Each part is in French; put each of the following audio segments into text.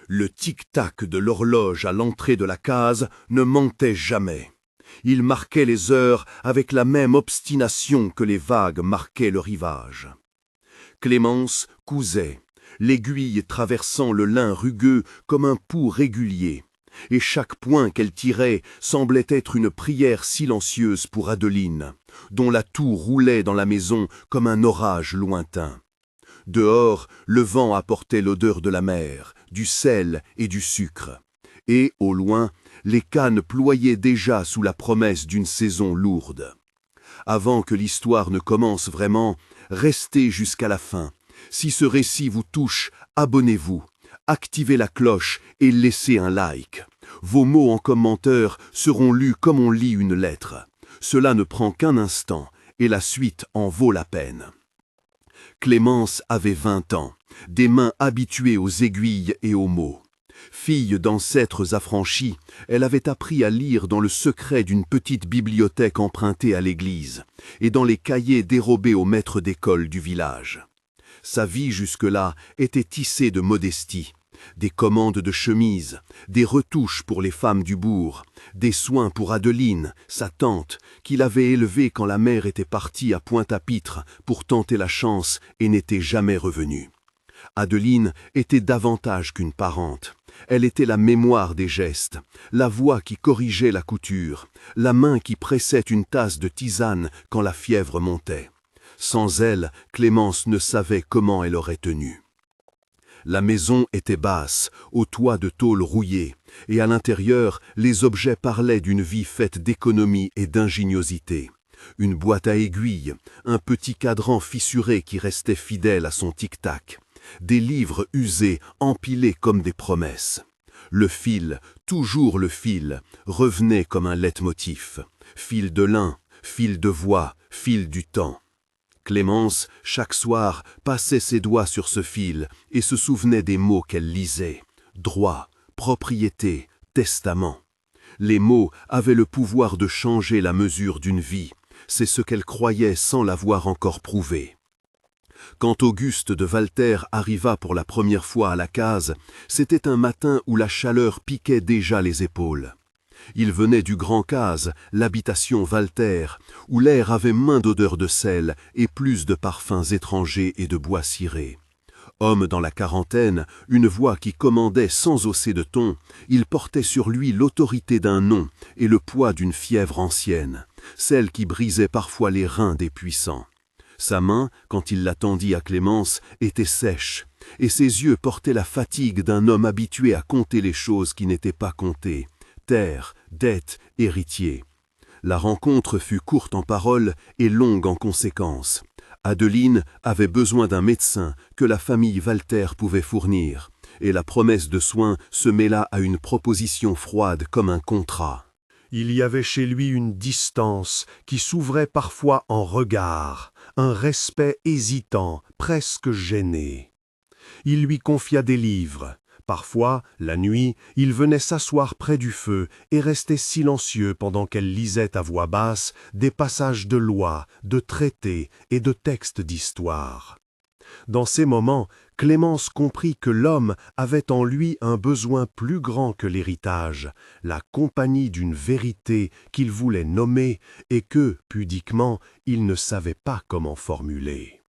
Le tic-tac de l'horloge à l'entrée de la case ne mentait jamais. Il marquait les heures avec la même obstination que les vagues marquaient le rivage. Clémence cousait, l'aiguille traversant le lin rugueux comme un pouls régulier, et chaque point qu'elle tirait semblait être une prière silencieuse pour Adeline, dont la toux roulait dans la maison comme un orage lointain. Dehors, le vent apportait l'odeur de la mer, du sel et du sucre. Et, au loin, les cannes ployaient déjà sous la promesse d'une saison lourde. Avant que l'histoire ne commence vraiment, restez jusqu'à la fin. Si ce récit vous touche, abonnez-vous, activez la cloche et laissez un like. Vos mots en commentaire seront lus comme on lit une lettre. Cela ne prend qu'un instant, et la suite en vaut la peine. Clémence avait 20 ans, des mains habituées aux aiguilles et aux mots. Fille d'ancêtres affranchis, elle avait appris à lire dans le secret d'une petite bibliothèque empruntée à l'église et dans les cahiers dérobés aux maîtres d'école du village. Sa vie jusque-là était tissée de modestie, des commandes de chemises, des retouches pour les femmes du bourg, des soins pour Adeline, sa tante, qui l'avait élevée quand la mère était partie à Pointe-à-Pitre pour tenter la chance et n'était jamais revenue. Adeline était davantage qu'une parente. Elle était la mémoire des gestes, la voix qui corrigeait la couture, la main qui pressait une tasse de tisane quand la fièvre montait. Sans elle, Clémence ne savait comment elle aurait tenu. La maison était basse, au toit de tôle rouillée, et à l'intérieur, les objets parlaient d'une vie faite d'économie et d'ingéniosité. Une boîte à aiguilles, un petit cadran fissuré qui restait fidèle à son tic-tac. Des livres usés, empilés comme des promesses. Le fil, toujours le fil, revenait comme un leitmotiv. Fil de lin, fil de voix, fil du temps. Clémence, chaque soir, passait ses doigts sur ce fil et se souvenait des mots qu'elle lisait. Droit, propriété, testament. Les mots avaient le pouvoir de changer la mesure d'une vie. C'est ce qu'elle croyait sans l'avoir encore prouvé. Quand Auguste de Walter arriva pour la première fois à la case, c'était un matin où la chaleur piquait déjà les épaules. Il venait du Grand Case, l'habitation Walter, où l'air avait moins d'odeur de sel et plus de parfums étrangers et de bois ciré. Homme dans la quarantaine, une voix qui commandait sans hausser de ton, il portait sur lui l'autorité d'un nom et le poids d'une fièvre ancienne, celle qui brisait parfois les reins des puissants. Sa main, quand il la tendit à Clémence, était sèche, et ses yeux portaient la fatigue d'un homme habitué à compter les choses qui n'étaient pas comptées. Terre, dette, héritier. La rencontre fut courte en paroles et longue en conséquences. Adeline avait besoin d'un médecin que la famille Walter pouvait fournir, et la promesse de soins se mêla à une proposition froide comme un contrat. Il y avait chez lui une distance qui s'ouvrait parfois en regard, un respect hésitant, presque gêné. Il lui confia des livres. Parfois, la nuit, il venait s'asseoir près du feu et restait silencieux pendant qu'elle lisait à voix basse des passages de lois, de traités et de textes d'histoire. Dans ces moments, Clémence comprit que l'homme avait en lui un besoin plus grand que l'héritage, la compagnie d'une vérité qu'il voulait nommer et que, pudiquement, il ne savait pas comment formuler.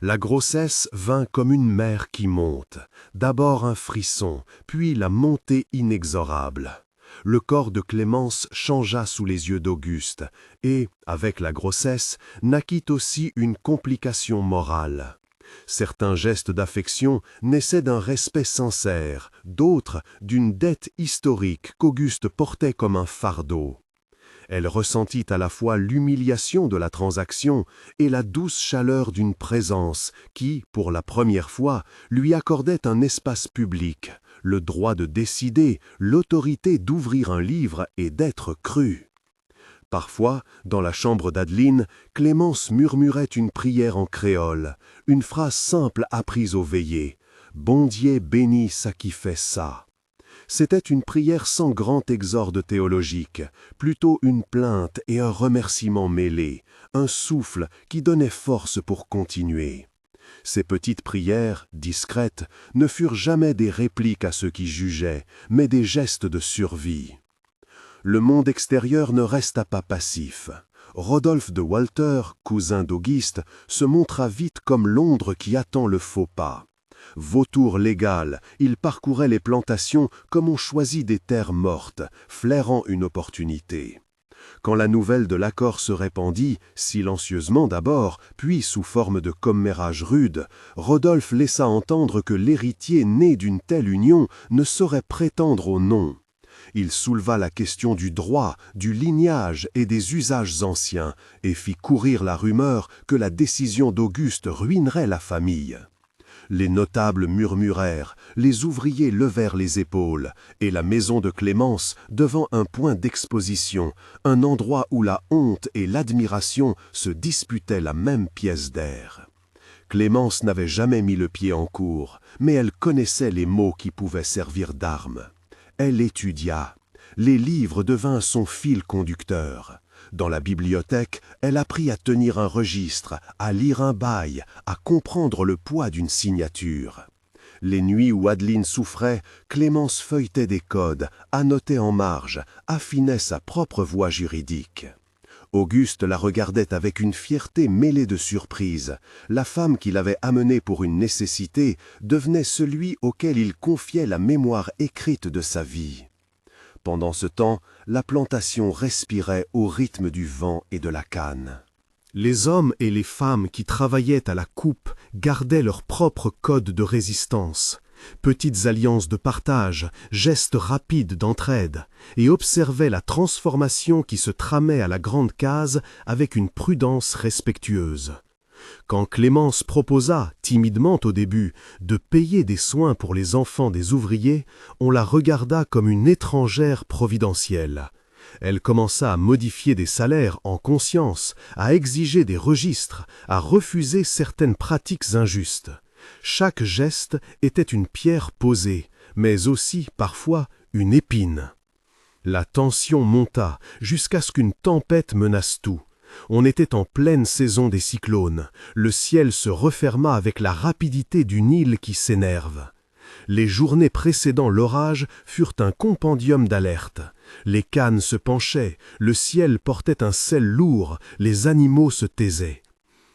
La grossesse vint comme une mer qui monte, d'abord un frisson, puis la montée inexorable. Le corps de Clémence changea sous les yeux d'Auguste et, avec la grossesse, naquit aussi une complication morale. Certains gestes d'affection naissaient d'un respect sincère, d'autres d'une dette historique qu'Auguste portait comme un fardeau. Elle ressentit à la fois l'humiliation de la transaction et la douce chaleur d'une présence qui, pour la première fois, lui accordait un espace public, le droit de décider, l'autorité d'ouvrir un livre et d'être crue. Parfois, dans la chambre d'Adeline, Clémence murmurait une prière en créole, une phrase simple apprise aux veillées. « Bon Dieu bénit ça qui fait ça ». C'était une prière sans grand exorde théologique, plutôt une plainte et un remerciement mêlés, un souffle qui donnait force pour continuer. Ces petites prières, discrètes, ne furent jamais des répliques à ceux qui jugeaient, mais des gestes de survie. Le monde extérieur ne resta pas passif. Rodolphe de Walter, cousin d'Auguste, se montra vite comme Londres qui attend le faux pas. Vautour légal, il parcourait les plantations comme on choisit des terres mortes, flairant une opportunité. Quand la nouvelle de l'accord se répandit, silencieusement d'abord, puis sous forme de commérage rude, Rodolphe laissa entendre que l'héritier né d'une telle union ne saurait prétendre au nom. Il souleva la question du droit, du lignage et des usages anciens, et fit courir la rumeur que la décision d'Auguste ruinerait la famille. Les notables murmurèrent, les ouvriers levèrent les épaules, et la maison de Clémence devint un point d'exposition, un endroit où la honte et l'admiration se disputaient la même pièce d'air. Clémence n'avait jamais mis le pied en cour, mais elle connaissait les mots qui pouvaient servir d'armes. Elle étudia. Les livres devinrent son fil conducteur. Dans la bibliothèque, elle apprit à tenir un registre, à lire un bail, à comprendre le poids d'une signature. Les nuits où Adeline souffrait, Clémence feuilletait des codes, annotait en marge, affinait sa propre voix juridique. Auguste la regardait avec une fierté mêlée de surprise. La femme qu'il avait amenée pour une nécessité devenait celui auquel il confiait la mémoire écrite de sa vie. Pendant ce temps, la plantation respirait au rythme du vent et de la canne. Les hommes et les femmes qui travaillaient à la coupe gardaient leur propre code de résistance, petites alliances de partage, gestes rapides d'entraide, et observaient la transformation qui se tramait à la grande case avec une prudence respectueuse. Quand Clémence proposa, timidement au début, de payer des soins pour les enfants des ouvriers, on la regarda comme une étrangère providentielle. Elle commença à modifier des salaires en conscience, à exiger des registres, à refuser certaines pratiques injustes. Chaque geste était une pierre posée, mais aussi, parfois, une épine. La tension monta jusqu'à ce qu'une tempête menace tout. On était en pleine saison des cyclones. Le ciel se referma avec la rapidité d'une île qui s'énerve. Les journées précédant l'orage furent un compendium d'alertes. Les cannes se penchaient, le ciel portait un sel lourd, les animaux se taisaient.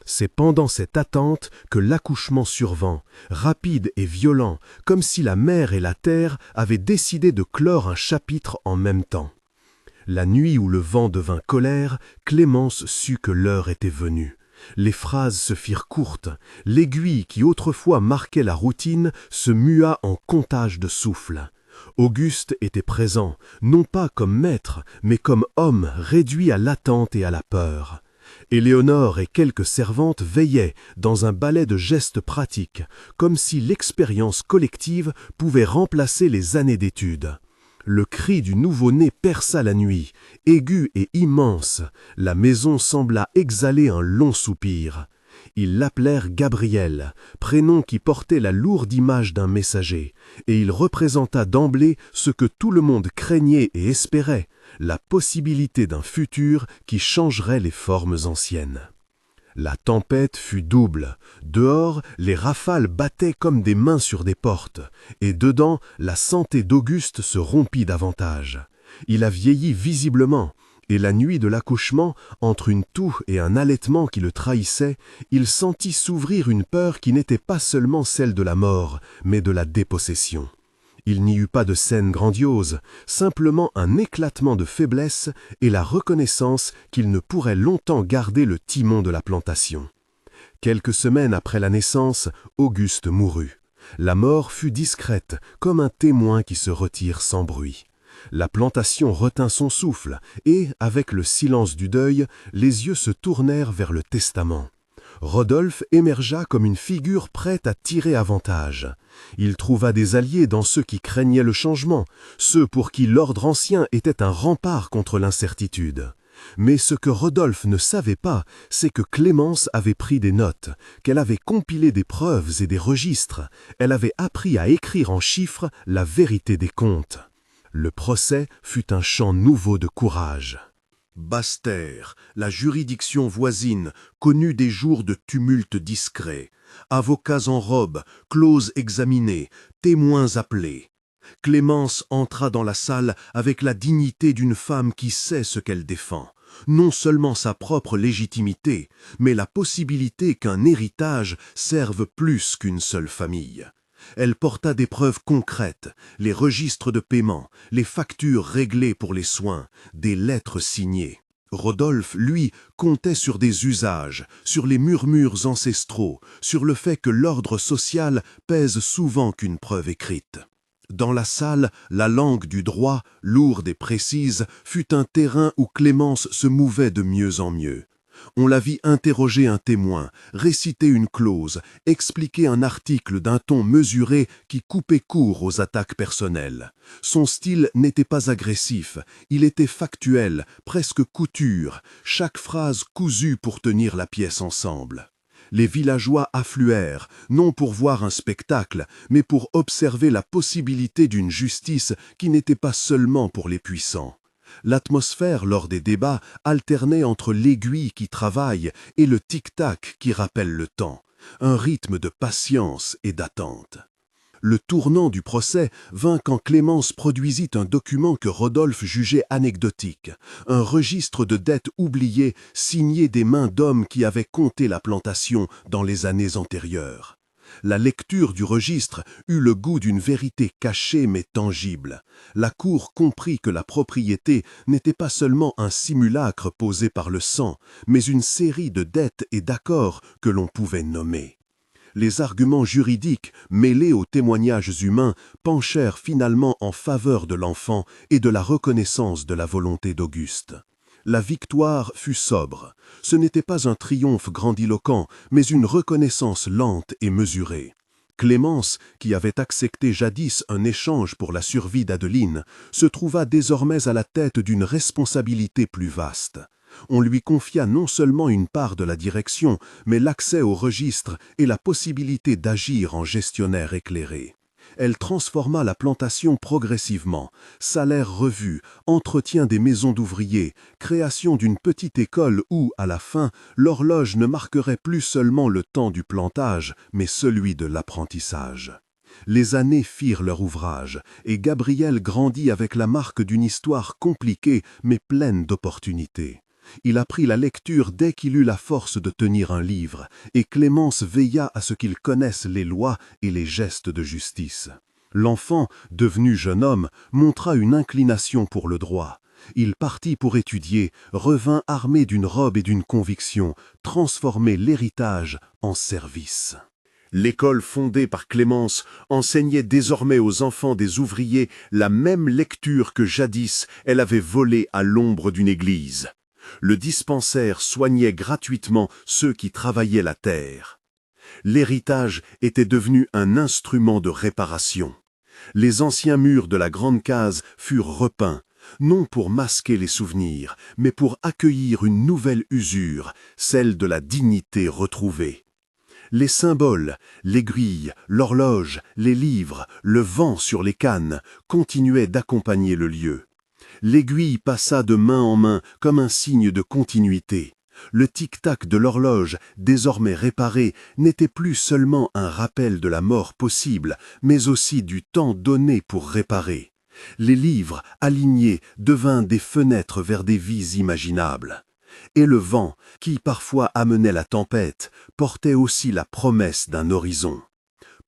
C'est pendant cette attente que l'accouchement survint, rapide et violent, comme si la mer et la terre avaient décidé de clore un chapitre en même temps. La nuit où le vent devint colère, Clémence sut que l'heure était venue. Les phrases se firent courtes, l'aiguille qui autrefois marquait la routine se mua en comptage de souffles. Auguste était présent, non pas comme maître, mais comme homme réduit à l'attente et à la peur. Éléonore et quelques servantes veillaient dans un ballet de gestes pratiques, comme si l'expérience collective pouvait remplacer les années d'études. Le cri du nouveau-né perça la nuit, aigu et immense. La maison sembla exhaler un long soupir. Ils l'appelèrent Gabriel, prénom qui portait la lourde image d'un messager, et il représenta d'emblée ce que tout le monde craignait et espérait, la possibilité d'un futur qui changerait les formes anciennes. La tempête fut double. Dehors, les rafales battaient comme des mains sur des portes, et dedans, la santé d'Auguste se rompit davantage. Il a vieilli visiblement, et la nuit de l'accouchement, entre une toux et un halètement qui le trahissait, il sentit s'ouvrir une peur qui n'était pas seulement celle de la mort, mais de la dépossession. Il n'y eut pas de scène grandiose, simplement un éclatement de faiblesse et la reconnaissance qu'il ne pourrait longtemps garder le timon de la plantation. Quelques semaines après la naissance, Auguste mourut. La mort fut discrète, comme un témoin qui se retire sans bruit. La plantation retint son souffle et, avec le silence du deuil, les yeux se tournèrent vers le testament. Rodolphe émergea comme une figure prête à tirer avantage. Il trouva des alliés dans ceux qui craignaient le changement, ceux pour qui l'ordre ancien était un rempart contre l'incertitude. Mais ce que Rodolphe ne savait pas, c'est que Clémence avait pris des notes, qu'elle avait compilé des preuves et des registres, elle avait appris à écrire en chiffres la vérité des comptes. Le procès fut un chant nouveau de courage. Basse-Terre, la juridiction voisine, connue des jours de tumulte discret. Avocats en robe, clauses examinées, témoins appelés. Clémence entra dans la salle avec la dignité d'une femme qui sait ce qu'elle défend. Non seulement sa propre légitimité, mais la possibilité qu'un héritage serve plus qu'une seule famille. Elle porta des preuves concrètes, les registres de paiement, les factures réglées pour les soins, des lettres signées. Rodolphe, lui, comptait sur des usages, sur les murmures ancestraux, sur le fait que l'ordre social pèse souvent qu'une preuve écrite. Dans la salle, la langue du droit, lourde et précise, fut un terrain où Clémence se mouvait de mieux en mieux. On la vit interroger un témoin, réciter une clause, expliquer un article d'un ton mesuré qui coupait court aux attaques personnelles. Son style n'était pas agressif, il était factuel, presque couture, chaque phrase cousue pour tenir la pièce ensemble. Les villageois affluèrent, non pour voir un spectacle, mais pour observer la possibilité d'une justice qui n'était pas seulement pour les puissants. L'atmosphère lors des débats alternait entre l'aiguille qui travaille et le tic-tac qui rappelle le temps, un rythme de patience et d'attente. Le tournant du procès vint quand Clémence produisit un document que Rodolphe jugeait anecdotique, un registre de dettes oubliées signé des mains d'hommes qui avaient compté la plantation dans les années antérieures. La lecture du registre eut le goût d'une vérité cachée mais tangible. La cour comprit que la propriété n'était pas seulement un simulacre posé par le sang, mais une série de dettes et d'accords que l'on pouvait nommer. Les arguments juridiques, mêlés aux témoignages humains, penchèrent finalement en faveur de l'enfant et de la reconnaissance de la volonté d'Auguste. La victoire fut sobre. Ce n'était pas un triomphe grandiloquent, mais une reconnaissance lente et mesurée. Clémence, qui avait accepté jadis un échange pour la survie d'Adeline, se trouva désormais à la tête d'une responsabilité plus vaste. On lui confia non seulement une part de la direction, mais l'accès au registre et la possibilité d'agir en gestionnaire éclairé. Elle transforma la plantation progressivement, salaire revu, entretien des maisons d'ouvriers, création d'une petite école où, à la fin, l'horloge ne marquerait plus seulement le temps du plantage, mais celui de l'apprentissage. Les années firent leur ouvrage, et Gabriel grandit avec la marque d'une histoire compliquée mais pleine d'opportunités. Il apprit la lecture dès qu'il eut la force de tenir un livre, et Clémence veilla à ce qu'il connaisse les lois et les gestes de justice. L'enfant, devenu jeune homme, montra une inclination pour le droit. Il partit pour étudier, revint armé d'une robe et d'une conviction, transformer l'héritage en service. L'école fondée par Clémence enseignait désormais aux enfants des ouvriers la même lecture que jadis elle avait volée à l'ombre d'une église. Le dispensaire soignait gratuitement ceux qui travaillaient la terre. L'héritage était devenu un instrument de réparation. Les anciens murs de la grande case furent repeints, non pour masquer les souvenirs, mais pour accueillir une nouvelle usure, celle de la dignité retrouvée. Les symboles, l'aiguille, l'horloge, les livres, le vent sur les cannes continuaient d'accompagner le lieu. L'aiguille passa de main en main comme un signe de continuité. Le tic-tac de l'horloge, désormais réparé, n'était plus seulement un rappel de la mort possible, mais aussi du temps donné pour réparer. Les livres, alignés, devinrent des fenêtres vers des vies imaginables. Et le vent, qui parfois amenait la tempête, portait aussi la promesse d'un horizon.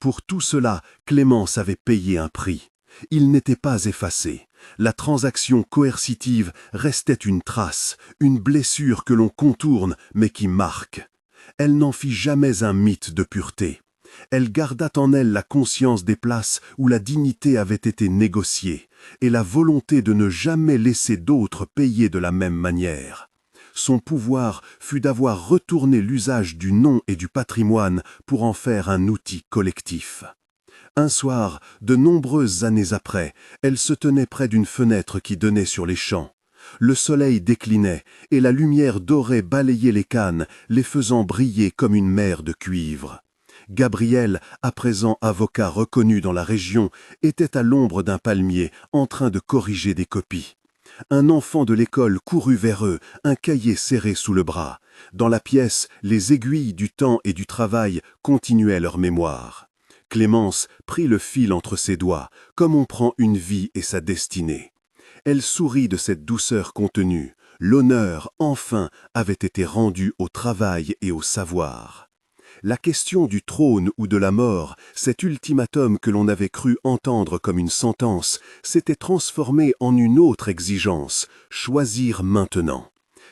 Pour tout cela, Clémence avait payé un prix. Il n'était pas effacé. La transaction coercitive restait une trace, une blessure que l'on contourne mais qui marque. Elle n'en fit jamais un mythe de pureté. Elle garda en elle la conscience des places où la dignité avait été négociée et la volonté de ne jamais laisser d'autres payer de la même manière. Son pouvoir fut d'avoir retourné l'usage du nom et du patrimoine pour en faire un outil collectif. Un soir, de nombreuses années après, elle se tenait près d'une fenêtre qui donnait sur les champs. Le soleil déclinait, et la lumière dorée balayait les cannes, les faisant briller comme une mer de cuivre. Gabriel, à présent avocat reconnu dans la région, était à l'ombre d'un palmier, en train de corriger des copies. Un enfant de l'école courut vers eux, un cahier serré sous le bras. Dans la pièce, les aiguilles du temps et du travail continuaient leur mémoire. Clémence prit le fil entre ses doigts, comme on prend une vie et sa destinée. Elle sourit de cette douceur contenue. L'honneur, enfin, avait été rendu au travail et au savoir. La question du trône ou de la mort, cet ultimatum que l'on avait cru entendre comme une sentence, s'était transformé en une autre exigence, choisir maintenant.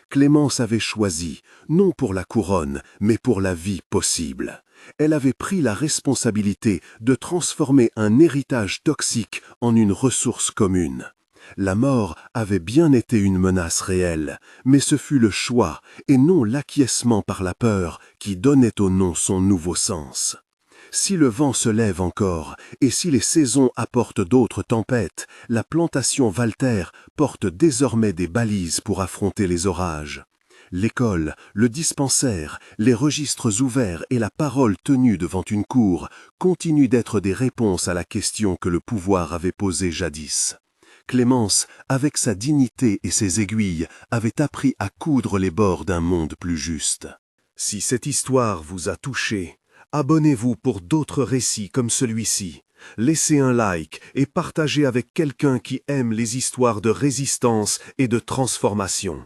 Clémence avait choisi, non pour la couronne, mais pour la vie possible. Elle avait pris la responsabilité de transformer un héritage toxique en une ressource commune. La mort avait bien été une menace réelle, mais ce fut le choix, et non l'acquiescement par la peur, qui donnait au nom son nouveau sens. Si le vent se lève encore, et si les saisons apportent d'autres tempêtes, la plantation Walter porte désormais des balises pour affronter les orages. L'école, le dispensaire, les registres ouverts et la parole tenue devant une cour continuent d'être des réponses à la question que le pouvoir avait posée jadis. Clémence, avec sa dignité et ses aiguilles, avait appris à coudre les bords d'un monde plus juste. Si cette histoire vous a touché, abonnez-vous pour d'autres récits comme celui-ci. Laissez un like et partagez avec quelqu'un qui aime les histoires de résistance et de transformation.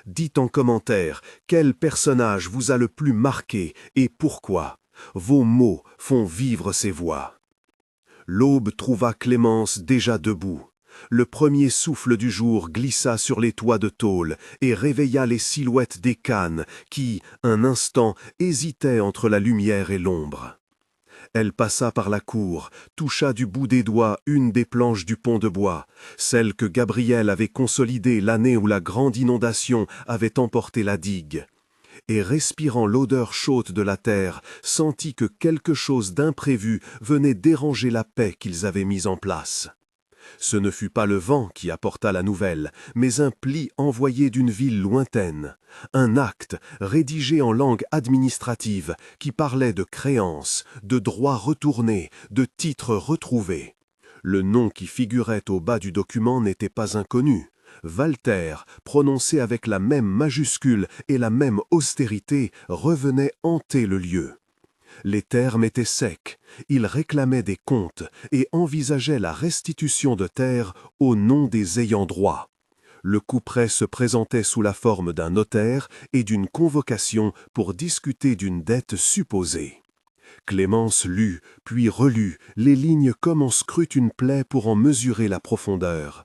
Dites en commentaire quel personnage vous a le plus marqué et pourquoi. Vos mots font vivre ces voix. L'aube trouva Clémence déjà debout. Le premier souffle du jour glissa sur les toits de tôle et réveilla les silhouettes des cannes qui, un instant, hésitaient entre la lumière et l'ombre. Elle passa par la cour, toucha du bout des doigts une des planches du pont de bois, celle que Gabriel avait consolidée l'année où la grande inondation avait emporté la digue, et respirant l'odeur chaude de la terre, sentit que quelque chose d'imprévu venait déranger la paix qu'ils avaient mise en place. Ce ne fut pas le vent qui apporta la nouvelle, mais un pli envoyé d'une ville lointaine, un acte rédigé en langue administrative qui parlait de créances, de droits retournés, de titres retrouvés. Le nom qui figurait au bas du document n'était pas inconnu. Walter, prononcé avec la même majuscule et la même austérité, revenait hanter le lieu. Les termes étaient secs, ils réclamaient des comptes et envisageaient la restitution de terres au nom des ayants droit. Le couperet se présentait sous la forme d'un notaire et d'une convocation pour discuter d'une dette supposée. Clémence lut, puis relut, les lignes comme on scrute une plaie pour en mesurer la profondeur.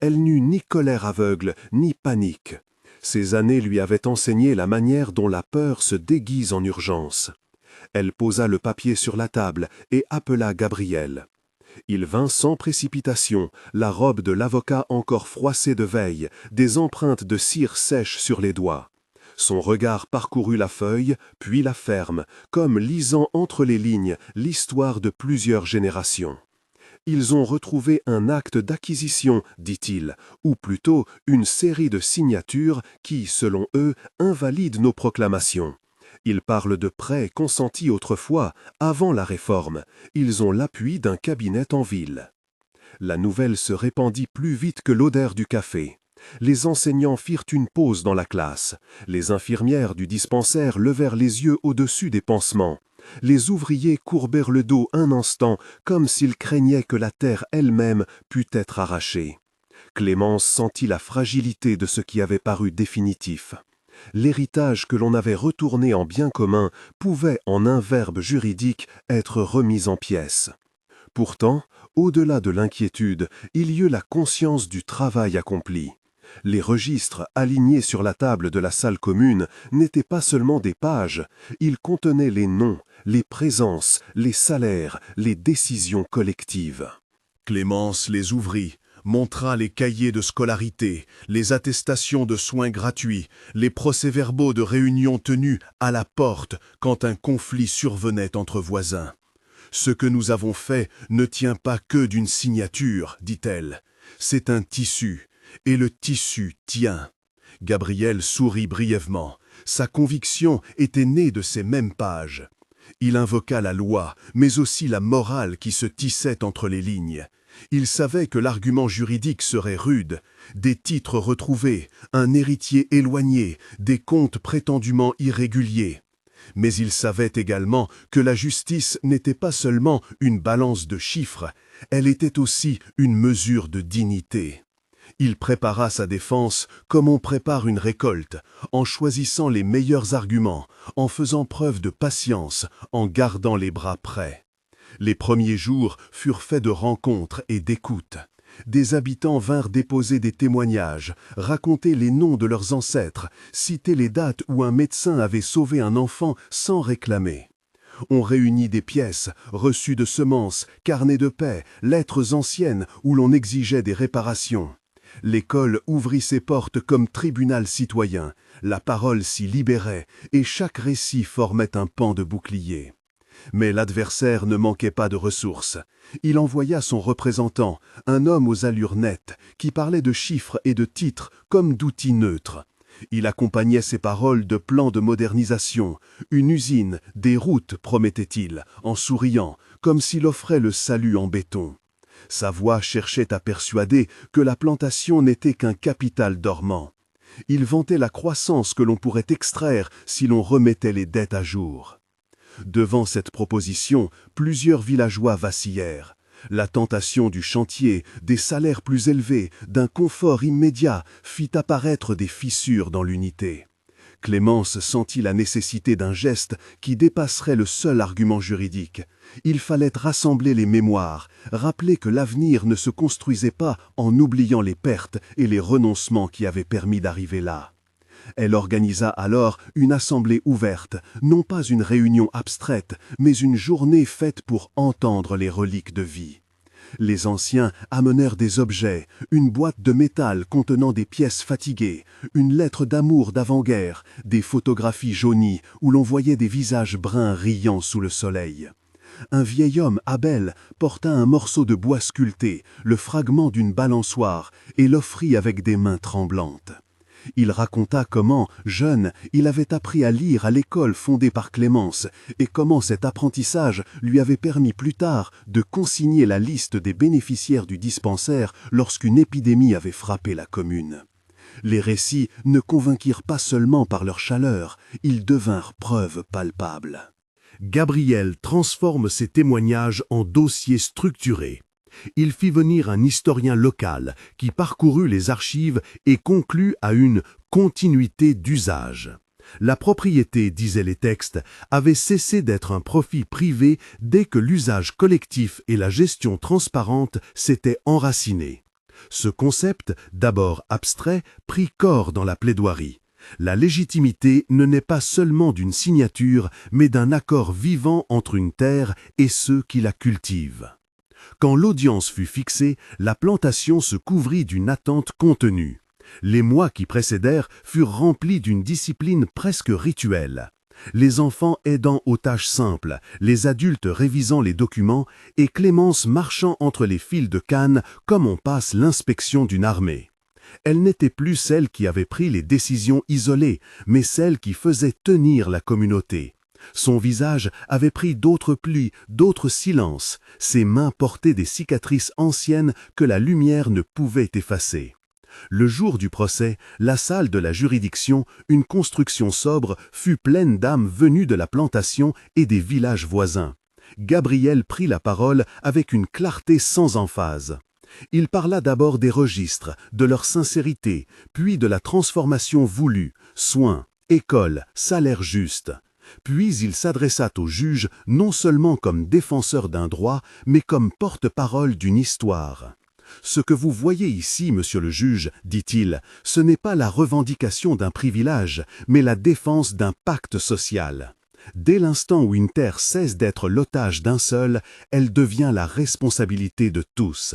Elle n'eut ni colère aveugle, ni panique. Ces années lui avaient enseigné la manière dont la peur se déguise en urgence. Elle posa le papier sur la table et appela Gabriel. Il vint sans précipitation, la robe de l'avocat encore froissée de veille, des empreintes de cire sèche sur les doigts. Son regard parcourut la feuille, puis la ferme, comme lisant entre les lignes l'histoire de plusieurs générations. Ils ont retrouvé un acte d'acquisition, dit-il, ou plutôt une série de signatures qui, selon eux, invalident nos proclamations. Ils parlent de prêts consentis autrefois, avant la réforme. Ils ont l'appui d'un cabinet en ville. La nouvelle se répandit plus vite que l'odeur du café. Les enseignants firent une pause dans la classe. Les infirmières du dispensaire levèrent les yeux au-dessus des pansements. Les ouvriers courbèrent le dos un instant, comme s'ils craignaient que la terre elle-même pût être arrachée. Clémence sentit la fragilité de ce qui avait paru définitif. L'héritage que l'on avait retourné en bien commun pouvait, en un verbe juridique, être remis en pièces. Pourtant, au-delà de l'inquiétude, il y eut la conscience du travail accompli. Les registres alignés sur la table de la salle commune n'étaient pas seulement des pages, ils contenaient les noms, les présences, les salaires, les décisions collectives. Clémence les ouvrit, montra les cahiers de scolarité, les attestations de soins gratuits, les procès-verbaux de réunions tenues à la porte quand un conflit survenait entre voisins. « Ce que nous avons fait ne tient pas que d'une signature, dit-elle. C'est un tissu, et le tissu tient. » Gabriel sourit brièvement. Sa conviction était née de ces mêmes pages. Il invoqua la loi, mais aussi la morale qui se tissait entre les lignes. Il savait que l'argument juridique serait rude, des titres retrouvés, un héritier éloigné, des comptes prétendument irréguliers. Mais il savait également que la justice n'était pas seulement une balance de chiffres, elle était aussi une mesure de dignité. Il prépara sa défense comme on prépare une récolte, en choisissant les meilleurs arguments, en faisant preuve de patience, en gardant les bras prêts. Les premiers jours furent faits de rencontres et d'écoute. Des habitants vinrent déposer des témoignages, raconter les noms de leurs ancêtres, citer les dates où un médecin avait sauvé un enfant sans réclamer. On réunit des pièces, reçus de semences, carnets de paix, lettres anciennes où l'on exigeait des réparations. L'école ouvrit ses portes comme tribunal citoyen, la parole s'y libérait et chaque récit formait un pan de bouclier. Mais l'adversaire ne manquait pas de ressources. Il envoya son représentant, un homme aux allures nettes, qui parlait de chiffres et de titres comme d'outils neutres. Il accompagnait ses paroles de plans de modernisation, une usine, des routes, promettait-il, en souriant, comme s'il offrait le salut en béton. Sa voix cherchait à persuader que la plantation n'était qu'un capital dormant. Il vantait la croissance que l'on pourrait extraire si l'on remettait les dettes à jour. Devant cette proposition, plusieurs villageois vacillèrent. La tentation du chantier, des salaires plus élevés, d'un confort immédiat fit apparaître des fissures dans l'unité. Clémence sentit la nécessité d'un geste qui dépasserait le seul argument juridique. Il fallait rassembler les mémoires, rappeler que l'avenir ne se construisait pas en oubliant les pertes et les renoncements qui avaient permis d'arriver là. Elle organisa alors une assemblée ouverte, non pas une réunion abstraite, mais une journée faite pour entendre les reliques de vie. Les anciens amenèrent des objets, une boîte de métal contenant des pièces fatiguées, une lettre d'amour d'avant-guerre, des photographies jaunies où l'on voyait des visages bruns riant sous le soleil. Un vieil homme, Abel, porta un morceau de bois sculpté, le fragment d'une balançoire, et l'offrit avec des mains tremblantes. Il raconta comment, jeune, il avait appris à lire à l'école fondée par Clémence et comment cet apprentissage lui avait permis plus tard de consigner la liste des bénéficiaires du dispensaire lorsqu'une épidémie avait frappé la commune. Les récits ne convainquirent pas seulement par leur chaleur, ils devinrent preuve palpable. Gabriel transforme ses témoignages en dossiers structurés. Il fit venir un historien local qui parcourut les archives et conclut à une continuité d'usage. La propriété, disaient les textes, avait cessé d'être un profit privé dès que l'usage collectif et la gestion transparente s'étaient enracinés. Ce concept, d'abord abstrait, prit corps dans la plaidoirie. La légitimité ne naît pas seulement d'une signature, mais d'un accord vivant entre une terre et ceux qui la cultivent. Quand l'audience fut fixée, la plantation se couvrit d'une attente contenue. Les mois qui précédèrent furent remplis d'une discipline presque rituelle. Les enfants aidant aux tâches simples, les adultes révisant les documents et Clémence marchant entre les fils de canne comme on passe l'inspection d'une armée. Elle n'était plus celle qui avait pris les décisions isolées, mais celle qui faisait tenir la communauté. Son visage avait pris d'autres plis, d'autres silences. Ses mains portaient des cicatrices anciennes que la lumière ne pouvait effacer. Le jour du procès, la salle de la juridiction, une construction sobre, fut pleine d'âmes venues de la plantation et des villages voisins. Gabriel prit la parole avec une clarté sans emphase. Il parla d'abord des registres, de leur sincérité, puis de la transformation voulue, soins, école, salaire juste. Puis il s'adressa au juge non seulement comme défenseur d'un droit, mais comme porte-parole d'une histoire. « Ce que vous voyez ici, monsieur le juge, dit-il, ce n'est pas la revendication d'un privilège, mais la défense d'un pacte social. Dès l'instant où une terre cesse d'être l'otage d'un seul, elle devient la responsabilité de tous. »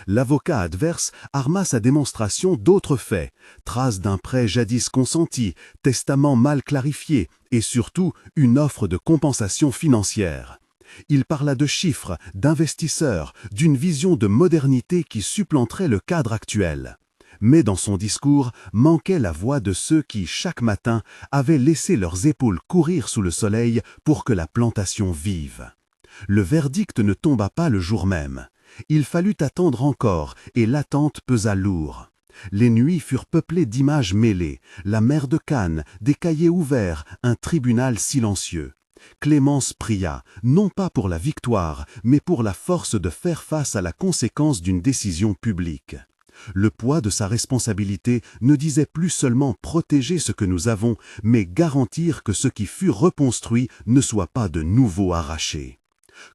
L'avocat adverse arma sa démonstration d'autres faits, traces d'un prêt jadis consenti, testament mal clarifié et surtout une offre de compensation financière. Il parla de chiffres, d'investisseurs, d'une vision de modernité qui supplanterait le cadre actuel. Mais dans son discours manquait la voix de ceux qui, chaque matin, avaient laissé leurs épaules courir sous le soleil pour que la plantation vive. Le verdict ne tomba pas le jour même. Il fallut attendre encore, et l'attente pesa lourd. Les nuits furent peuplées d'images mêlées, la mer de Cannes, des cahiers ouverts, un tribunal silencieux. Clémence pria, non pas pour la victoire, mais pour la force de faire face à la conséquence d'une décision publique. Le poids de sa responsabilité ne disait plus seulement protéger ce que nous avons, mais garantir que ce qui fut reconstruit ne soit pas de nouveau arraché.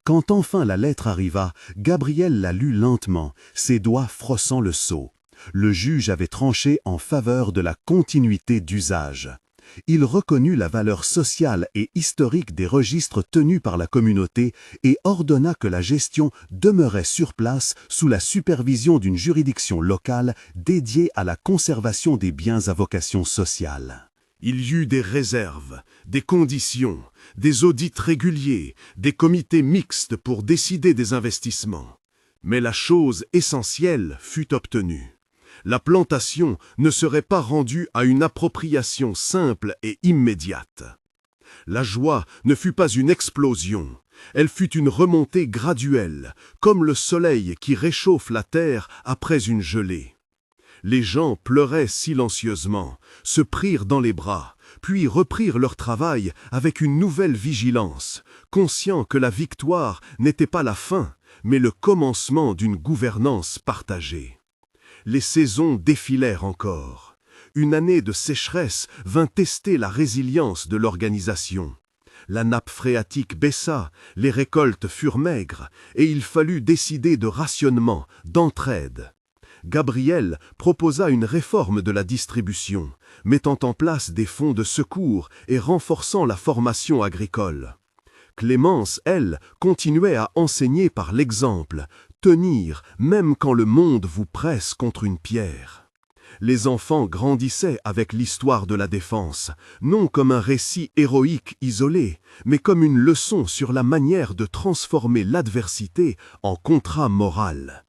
Quand enfin la lettre arriva, Gabriel la lut lentement, ses doigts froissant le sceau. Le juge avait tranché en faveur de la continuité d'usage. Il reconnut la valeur sociale et historique des registres tenus par la communauté et ordonna que la gestion demeurait sur place sous la supervision d'une juridiction locale dédiée à la conservation des biens à vocation sociale. Il y eut des réserves, des conditions, des audits réguliers, des comités mixtes pour décider des investissements. Mais la chose essentielle fut obtenue. La plantation ne serait pas rendue à une appropriation simple et immédiate. La joie ne fut pas une explosion, elle fut une remontée graduelle, comme le soleil qui réchauffe la terre après une gelée. Les gens pleuraient silencieusement, se prirent dans les bras, puis reprirent leur travail avec une nouvelle vigilance, conscients que la victoire n'était pas la fin, mais le commencement d'une gouvernance partagée. Les saisons défilèrent encore. Une année de sécheresse vint tester la résilience de l'organisation. La nappe phréatique baissa, les récoltes furent maigres, et il fallut décider de rationnement, d'entraide. Gabriel proposa une réforme de la distribution, mettant en place des fonds de secours et renforçant la formation agricole. Clémence, elle, continuait à enseigner par l'exemple, tenir même quand le monde vous presse contre une pierre. Les enfants grandissaient avec l'histoire de la défense, non comme un récit héroïque isolé, mais comme une leçon sur la manière de transformer l'adversité en contrat moral.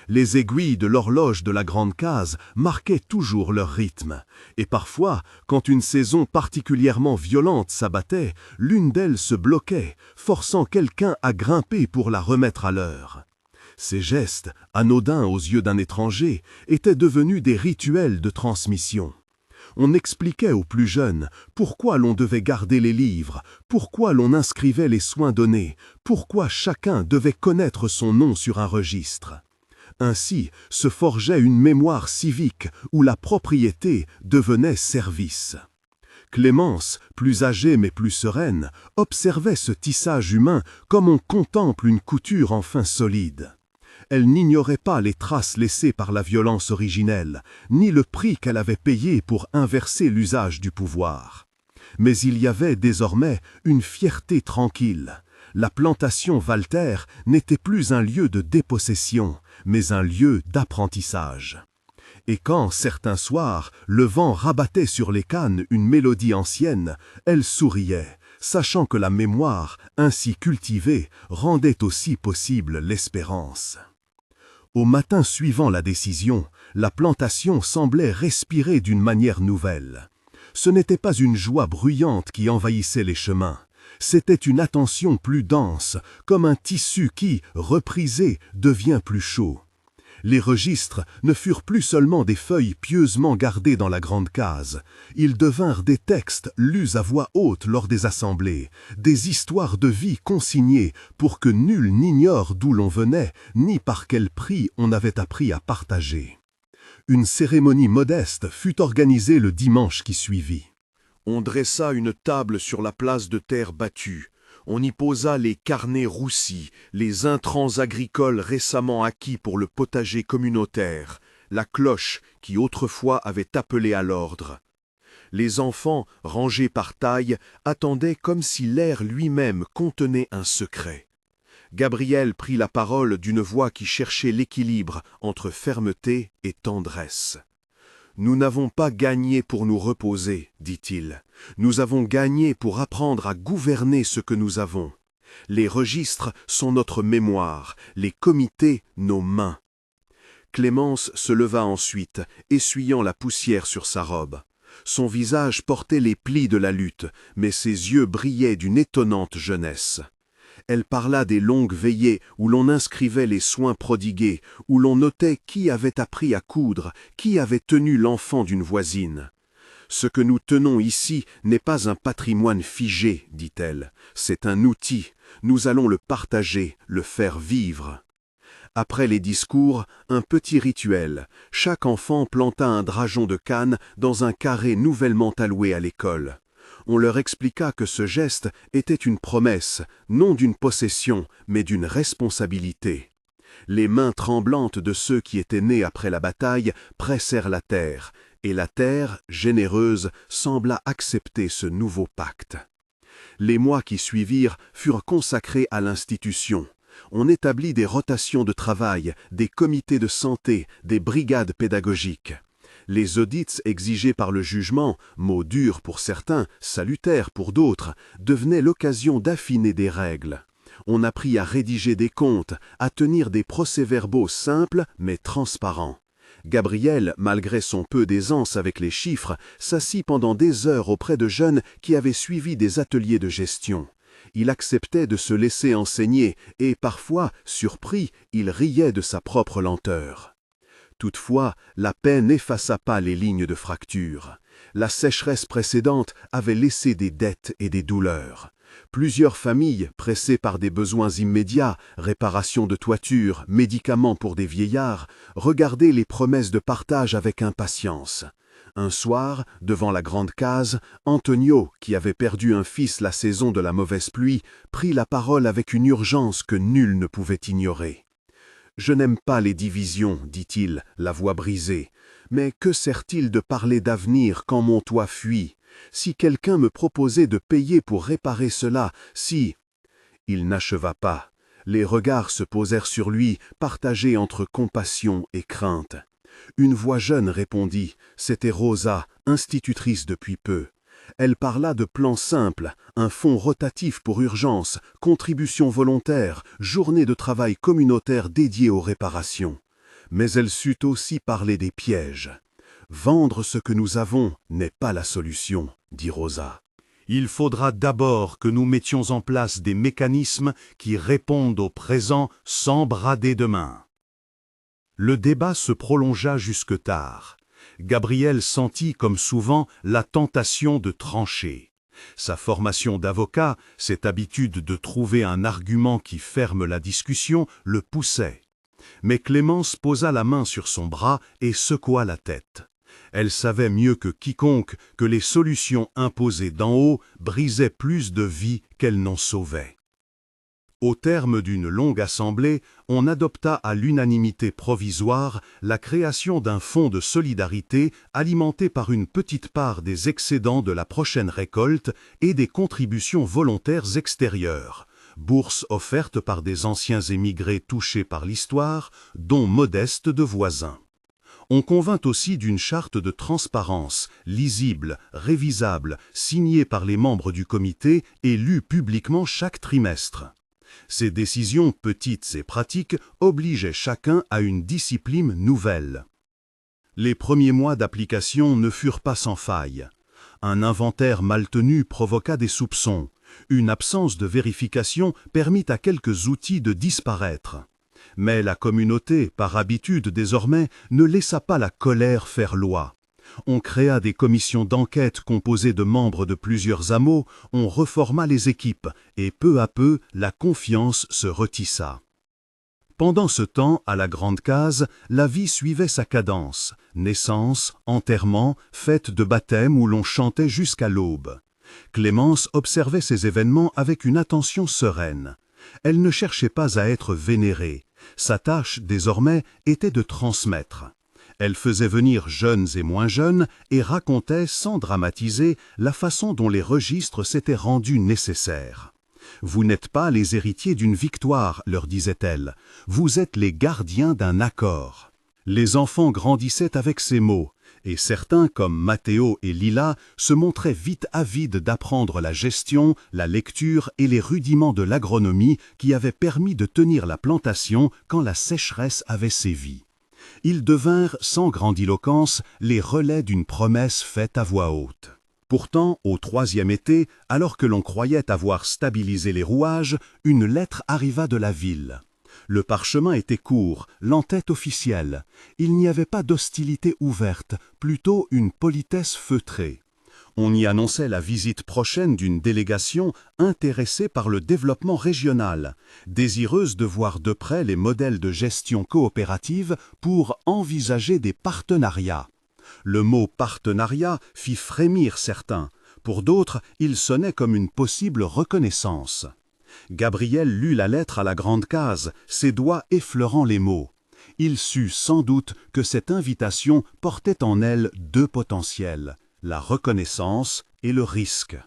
Les aiguilles de l'horloge de la grande case marquaient toujours leur rythme, et parfois, quand une saison particulièrement violente s'abattait, l'une d'elles se bloquait, forçant quelqu'un à grimper pour la remettre à l'heure. Ces gestes, anodins aux yeux d'un étranger, étaient devenus des rituels de transmission. On expliquait aux plus jeunes pourquoi l'on devait garder les livres, pourquoi l'on inscrivait les soins donnés, pourquoi chacun devait connaître son nom sur un registre. Ainsi se forgeait une mémoire civique où la propriété devenait service. Clémence, plus âgée mais plus sereine, observait ce tissage humain comme on contemple une couture enfin solide. Elle n'ignorait pas les traces laissées par la violence originelle, ni le prix qu'elle avait payé pour inverser l'usage du pouvoir. Mais il y avait désormais une fierté tranquille. La plantation Walter n'était plus un lieu de dépossession, mais un lieu d'apprentissage. Et quand, certains soirs, le vent rabattait sur les cannes une mélodie ancienne, elle souriait, sachant que la mémoire, ainsi cultivée, rendait aussi possible l'espérance. Au matin suivant la décision, la plantation semblait respirer d'une manière nouvelle. Ce n'était pas une joie bruyante qui envahissait les chemins. C'était une attention plus dense, comme un tissu qui, reprisé, devient plus chaud. Les registres ne furent plus seulement des feuilles pieusement gardées dans la grande case, ils devinrent des textes lus à voix haute lors des assemblées, des histoires de vie consignées pour que nul n'ignore d'où l'on venait, ni par quel prix on avait appris à partager. Une cérémonie modeste fut organisée le dimanche qui suivit. On dressa une table sur la place de terre battue. On y posa les carnets roussis, les intrants agricoles récemment acquis pour le potager communautaire, la cloche qui autrefois avait appelé à l'ordre. Les enfants, rangés par taille, attendaient comme si l'air lui-même contenait un secret. Gabriel prit la parole d'une voix qui cherchait l'équilibre entre fermeté et tendresse. « Nous n'avons pas gagné pour nous reposer, dit-il. Nous avons gagné pour apprendre à gouverner ce que nous avons. Les registres sont notre mémoire, les comités nos mains. » Clémence se leva ensuite, essuyant la poussière sur sa robe. Son visage portait les plis de la lutte, mais ses yeux brillaient d'une étonnante jeunesse. Elle parla des longues veillées où l'on inscrivait les soins prodigués, où l'on notait qui avait appris à coudre, qui avait tenu l'enfant d'une voisine. Ce que nous tenons ici n'est pas un patrimoine figé, dit-elle, c'est un outil, nous allons le partager, le faire vivre. Après les discours, un petit rituel. Chaque enfant planta un drageon de canne dans un carré nouvellement alloué à l'école. On leur expliqua que ce geste était une promesse, non d'une possession, mais d'une responsabilité. Les mains tremblantes de ceux qui étaient nés après la bataille pressèrent la terre, et la terre, généreuse, sembla accepter ce nouveau pacte. Les mois qui suivirent furent consacrés à l'institution. On établit des rotations de travail, des comités de santé, des brigades pédagogiques. Les audits exigés par le jugement, mot dur pour certains, salutaire pour d'autres, devenaient l'occasion d'affiner des règles. On apprit à rédiger des comptes, à tenir des procès-verbaux simples mais transparents. Gabriel, malgré son peu d'aisance avec les chiffres, s'assit pendant des heures auprès de jeunes qui avaient suivi des ateliers de gestion. Il acceptait de se laisser enseigner et parfois, surpris, il riait de sa propre lenteur. Toutefois, la paix n'effaça pas les lignes de fracture. La sécheresse précédente avait laissé des dettes et des douleurs. Plusieurs familles, pressées par des besoins immédiats, réparation de toiture, médicaments pour des vieillards, regardaient les promesses de partage avec impatience. Un soir, devant la grande case, Antonio, qui avait perdu un fils la saison de la mauvaise pluie, prit la parole avec une urgence que nul ne pouvait ignorer. « Je n'aime pas les divisions, dit-il, la voix brisée, mais que sert-il de parler d'avenir quand mon toit fuit ? Si quelqu'un me proposait de payer pour réparer cela, si... » Il n'acheva pas. Les regards se posèrent sur lui, partagés entre compassion et crainte. Une voix jeune répondit, c'était Rosa, institutrice depuis peu. Elle parla de plans simples, un fonds rotatif pour urgence, contributions volontaires, journées de travail communautaire dédiées aux réparations. Mais elle sut aussi parler des pièges. « Vendre ce que nous avons n'est pas la solution, » dit Rosa. Il faudra d'abord que nous mettions en place des mécanismes qui répondent au présent sans brader demain. Le débat se prolongea jusque tard. Gabriel sentit, comme souvent, la tentation de trancher. Sa formation d'avocat, cette habitude de trouver un argument qui ferme la discussion, le poussait. Mais Clémence posa la main sur son bras et secoua la tête. Elle savait mieux que quiconque que les solutions imposées d'en haut brisaient plus de vies qu'elles n'en sauvaient. Au terme d'une longue assemblée, on adopta à l'unanimité provisoire la création d'un fonds de solidarité alimenté par une petite part des excédents de la prochaine récolte et des contributions volontaires extérieures, bourses offertes par des anciens émigrés touchés par l'histoire, dont Modeste de Voisin. On convint aussi d'une charte de transparence, lisible, révisable, signée par les membres du comité et lue publiquement chaque trimestre. Ces décisions petites et pratiques obligeaient chacun à une discipline nouvelle. Les premiers mois d'application ne furent pas sans faille. Un inventaire mal tenu provoqua des soupçons. Une absence de vérification permit à quelques outils de disparaître. Mais la communauté, par habitude désormais, ne laissa pas la colère faire loi. On créa des commissions d'enquête composées de membres de plusieurs hameaux, on reforma les équipes, et peu à peu, la confiance se retissa. Pendant ce temps, à la grande case, la vie suivait sa cadence. Naissance, enterrement, fête de baptême où l'on chantait jusqu'à l'aube. Clémence observait ces événements avec une attention sereine. Elle ne cherchait pas à être vénérée. Sa tâche, désormais, était de transmettre. Elle faisait venir jeunes et moins jeunes et racontait, sans dramatiser, la façon dont les registres s'étaient rendus nécessaires. « Vous n'êtes pas les héritiers d'une victoire, leur disait-elle. Vous êtes les gardiens d'un accord. » Les enfants grandissaient avec ces mots, et certains, comme Mathéo et Lila, se montraient vite avides d'apprendre la gestion, la lecture et les rudiments de l'agronomie qui avaient permis de tenir la plantation quand la sécheresse avait sévi. Ils devinrent, sans grandiloquence, les relais d'une promesse faite à voix haute. Pourtant, au 3e été, alors que l'on croyait avoir stabilisé les rouages, une lettre arriva de la ville. Le parchemin était court, l'entête officielle. Il n'y avait pas d'hostilité ouverte, plutôt une politesse feutrée. On y annonçait la visite prochaine d'une délégation intéressée par le développement régional, désireuse de voir de près les modèles de gestion coopérative pour envisager des partenariats. Le mot « partenariat » fit frémir certains. Pour d'autres, il sonnait comme une possible reconnaissance. Gabriel lut la lettre à la grande case, ses doigts effleurant les mots. Il sut sans doute que cette invitation portait en elle deux potentiels, la reconnaissance et le risque.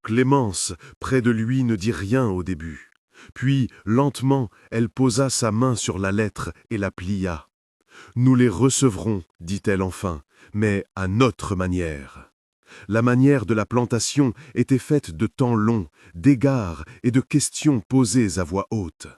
Clémence, près de lui, ne dit rien au début. Puis, lentement, elle posa sa main sur la lettre et la plia. « Nous les recevrons, dit-elle enfin, mais à notre manière. » La manière de la plantation était faite de temps longs, d'égards et de questions posées à voix haute.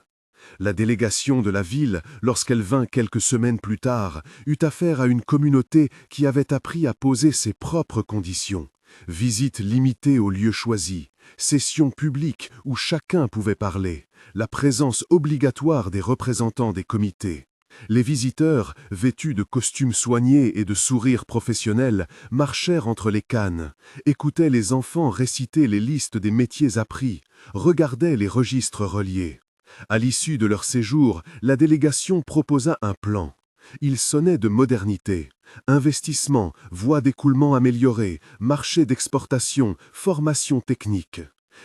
La délégation de la ville, lorsqu'elle vint quelques semaines plus tard, eut affaire à une communauté qui avait appris à poser ses propres conditions. Visites limitées aux lieux choisis, sessions publiques où chacun pouvait parler, la présence obligatoire des représentants des comités. Les visiteurs, vêtus de costumes soignés et de sourires professionnels, marchèrent entre les cannes, écoutaient les enfants réciter les listes des métiers appris, regardaient les registres reliés. À l'issue de leur séjour, la délégation proposa un plan. Il sonnait de modernité. Investissement, voies d'écoulement améliorées, marché d'exportation, formation technique.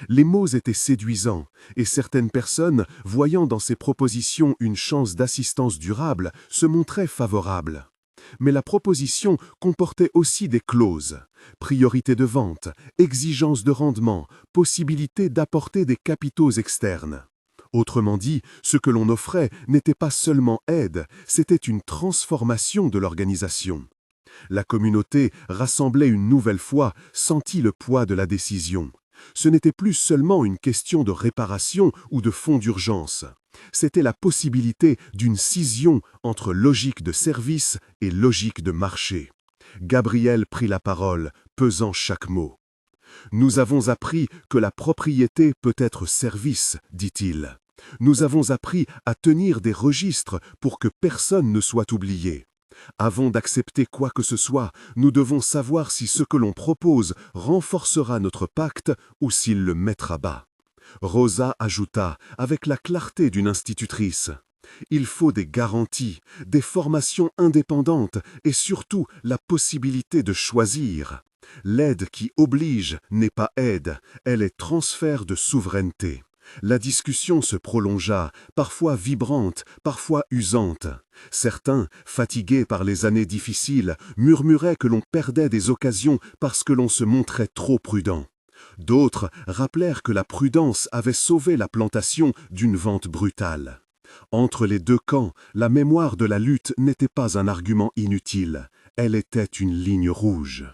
Les mots étaient séduisants, et certaines personnes, voyant dans ces propositions une chance d'assistance durable, se montraient favorables. Mais la proposition comportait aussi des clauses. Priorité de vente, exigence de rendement, possibilité d'apporter des capitaux externes. Autrement dit, ce que l'on offrait n'était pas seulement aide, c'était une transformation de l'organisation. La communauté, rassemblée une nouvelle fois, sentit le poids de la décision. Ce n'était plus seulement une question de réparation ou de fonds d'urgence. C'était la possibilité d'une scission entre logique de service et logique de marché. Gabriel prit la parole, pesant chaque mot. « Nous avons appris que la propriété peut être service, dit-il. Nous avons appris à tenir des registres pour que personne ne soit oublié. Avant d'accepter quoi que ce soit, nous devons savoir si ce que l'on propose renforcera notre pacte ou s'il le mettra bas. » Rosa ajouta, avec la clarté d'une institutrice. « Il faut des garanties, des formations indépendantes et surtout la possibilité de choisir. L'aide qui oblige n'est pas aide, elle est transfert de souveraineté. » La discussion se prolongea, parfois vibrante, parfois usante. Certains, fatigués par les années difficiles, murmuraient que l'on perdait des occasions parce que l'on se montrait trop prudent. D'autres rappelèrent que la prudence avait sauvé la plantation d'une vente brutale. Entre les deux camps, la mémoire de la lutte n'était pas un argument inutile, elle était une ligne rouge.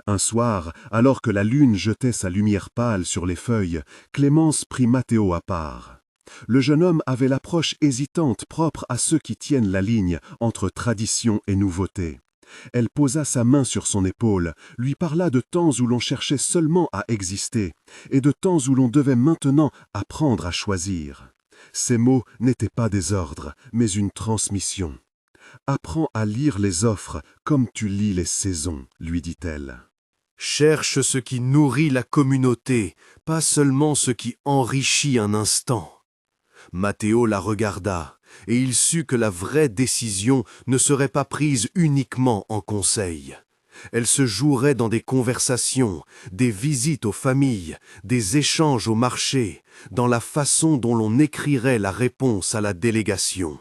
Un soir, alors que la lune jetait sa lumière pâle sur les feuilles, Clémence prit Matteo à part. Le jeune homme avait l'approche hésitante propre à ceux qui tiennent la ligne entre tradition et nouveauté. Elle posa sa main sur son épaule, lui parla de temps où l'on cherchait seulement à exister, et de temps où l'on devait maintenant apprendre à choisir. Ces mots n'étaient pas des ordres, mais une transmission. « Apprends à lire les offres comme tu lis les saisons, lui dit-elle. Cherche ce qui nourrit la communauté, pas seulement ce qui enrichit un instant. » Matteo la regarda, et il sut que la vraie décision ne serait pas prise uniquement en conseil. Elle se jouerait dans des conversations, des visites aux familles, des échanges au marché, dans la façon dont l'on écrirait la réponse à la délégation.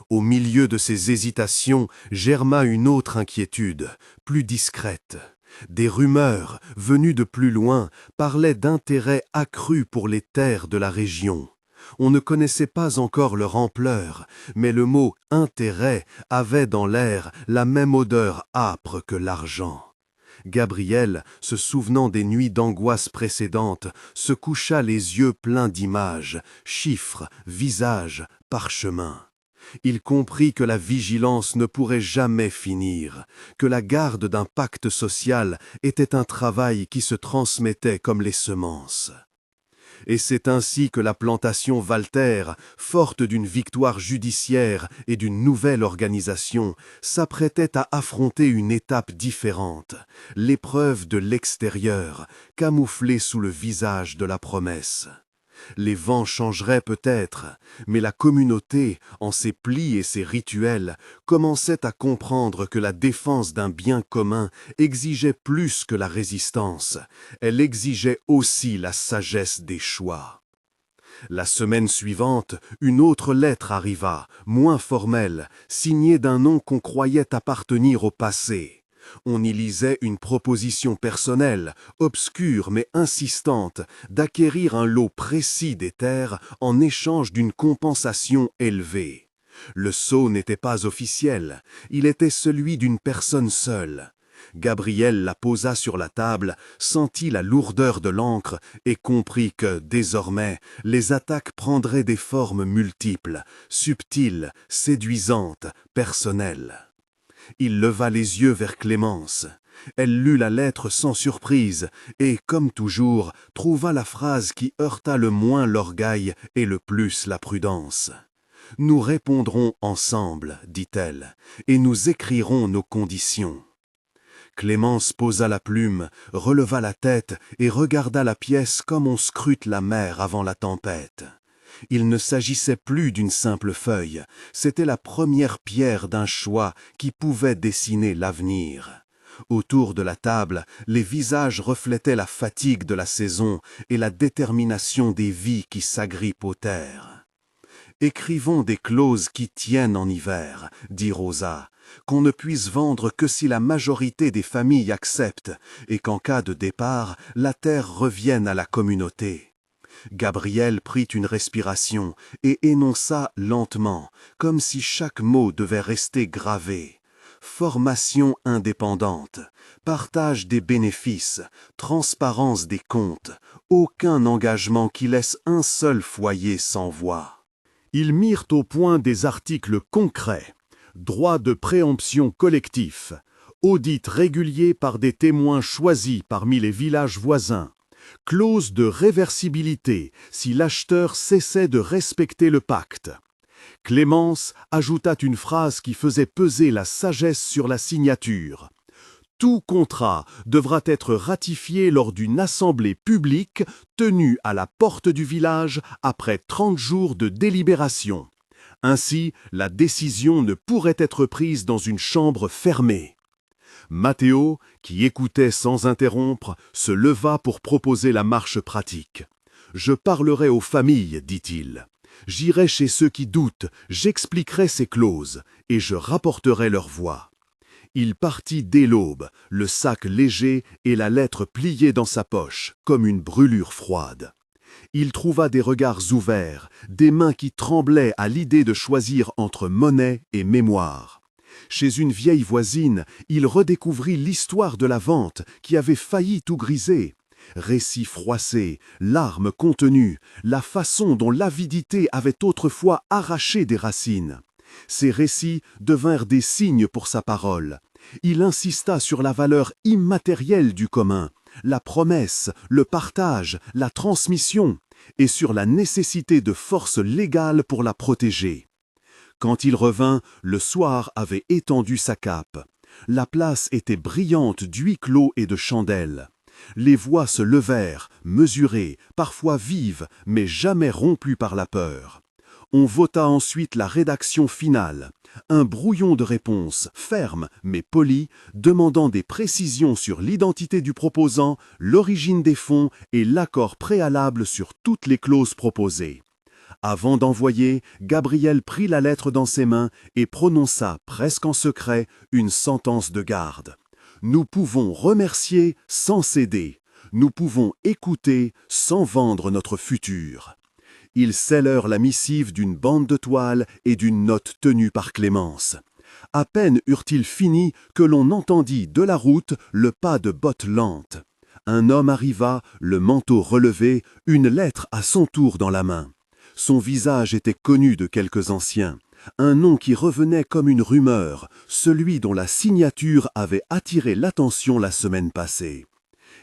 Au milieu de ces hésitations germa une autre inquiétude, plus discrète. Des rumeurs, venues de plus loin, parlaient d'intérêt accru pour les terres de la région. On ne connaissait pas encore leur ampleur, mais le mot « intérêt » avait dans l'air la même odeur âpre que l'argent. Gabriel, se souvenant des nuits d'angoisse précédentes, se coucha les yeux pleins d'images, chiffres, visages, parchemins. Il comprit que la vigilance ne pourrait jamais finir, que la garde d'un pacte social était un travail qui se transmettait comme les semences. Et c'est ainsi que la plantation Walter, forte d'une victoire judiciaire et d'une nouvelle organisation, s'apprêtait à affronter une étape différente, l'épreuve de l'extérieur, camouflée sous le visage de la promesse. Les vents changeraient peut-être, mais la communauté, en ses plis et ses rituels, commençait à comprendre que la défense d'un bien commun exigeait plus que la résistance, elle exigeait aussi la sagesse des choix. La semaine suivante, une autre lettre arriva, moins formelle, signée d'un nom qu'on croyait appartenir au passé. On y lisait une proposition personnelle, obscure mais insistante, d'acquérir un lot précis des terres en échange d'une compensation élevée. Le sceau n'était pas officiel, il était celui d'une personne seule. Gabriel la posa sur la table, sentit la lourdeur de l'encre et comprit que, désormais, les attaques prendraient des formes multiples, subtiles, séduisantes, personnelles. Il leva les yeux vers Clémence. Elle lut la lettre sans surprise et, comme toujours, trouva la phrase qui heurta le moins l'orgueil et le plus la prudence. « Nous répondrons ensemble, dit-elle, et nous écrirons nos conditions. » Clémence posa la plume, releva la tête et regarda la pièce comme on scrute la mer avant la tempête. Il ne s'agissait plus d'une simple feuille, c'était la première pierre d'un choix qui pouvait dessiner l'avenir. Autour de la table, les visages reflétaient la fatigue de la saison et la détermination des vies qui s'agrippent aux terres. « Écrivons des clauses qui tiennent en hiver, » dit Rosa, « qu'on ne puisse vendre que si la majorité des familles acceptent et qu'en cas de départ, la terre revienne à la communauté. » Gabriel prit une respiration et énonça lentement, comme si chaque mot devait rester gravé. Formation indépendante, partage des bénéfices, transparence des comptes, aucun engagement qui laisse un seul foyer sans voix. Ils mirent au point des articles concrets, droit de préemption collectif, audit régulier par des témoins choisis parmi les villages voisins, clause de réversibilité si l'acheteur cessait de respecter le pacte. Clémence ajouta une phrase qui faisait peser la sagesse sur la signature. Tout contrat devra être ratifié lors d'une assemblée publique tenue à la porte du village après 30 jours de délibération. Ainsi, la décision ne pourrait être prise dans une chambre fermée. Matteo, qui écoutait sans interrompre, se leva pour proposer la marche pratique. « Je parlerai aux familles, dit-il. J'irai chez ceux qui doutent, j'expliquerai ces clauses, et je rapporterai leur voix. » Il partit dès l'aube, le sac léger et la lettre pliée dans sa poche, comme une brûlure froide. Il trouva des regards ouverts, des mains qui tremblaient à l'idée de choisir entre monnaie et mémoire. Chez une vieille voisine, il redécouvrit l'histoire de la vente qui avait failli tout griser. Récits froissés, larmes contenues, la façon dont l'avidité avait autrefois arraché des racines. Ces récits devinrent des signes pour sa parole. Il insista sur la valeur immatérielle du commun, la promesse, le partage, la transmission, et sur la nécessité de forces légales pour la protéger. Quand il revint, le soir avait étendu sa cape. La place était brillante d'huis clos et de chandelles. Les voix se levèrent, mesurées, parfois vives, mais jamais rompues par la peur. On vota ensuite la rédaction finale, un brouillon de réponse, ferme mais poli, demandant des précisions sur l'identité du proposant, l'origine des fonds et l'accord préalable sur toutes les clauses proposées. Avant d'envoyer, Gabriel prit la lettre dans ses mains et prononça, presque en secret, une sentence de garde. Nous pouvons remercier sans céder. Nous pouvons écouter sans vendre notre futur. Ils scellèrent la missive d'une bande de toile et d'une note tenue par Clémence. À peine eurent-ils fini que l'on entendit de la route le pas de bottes lentes. Un homme arriva, le manteau relevé, une lettre à son tour dans la main. Son visage était connu de quelques anciens. Un nom qui revenait comme une rumeur, celui dont la signature avait attiré l'attention la semaine passée.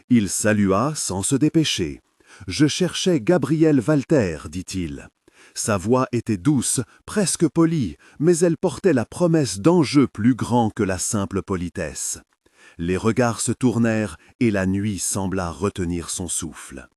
Il salua sans se dépêcher. « Je cherchais Gabriel Walter », dit-il. Sa voix était douce, presque polie, mais elle portait la promesse d'enjeux plus grands que la simple politesse. Les regards se tournèrent et la nuit sembla retenir son souffle.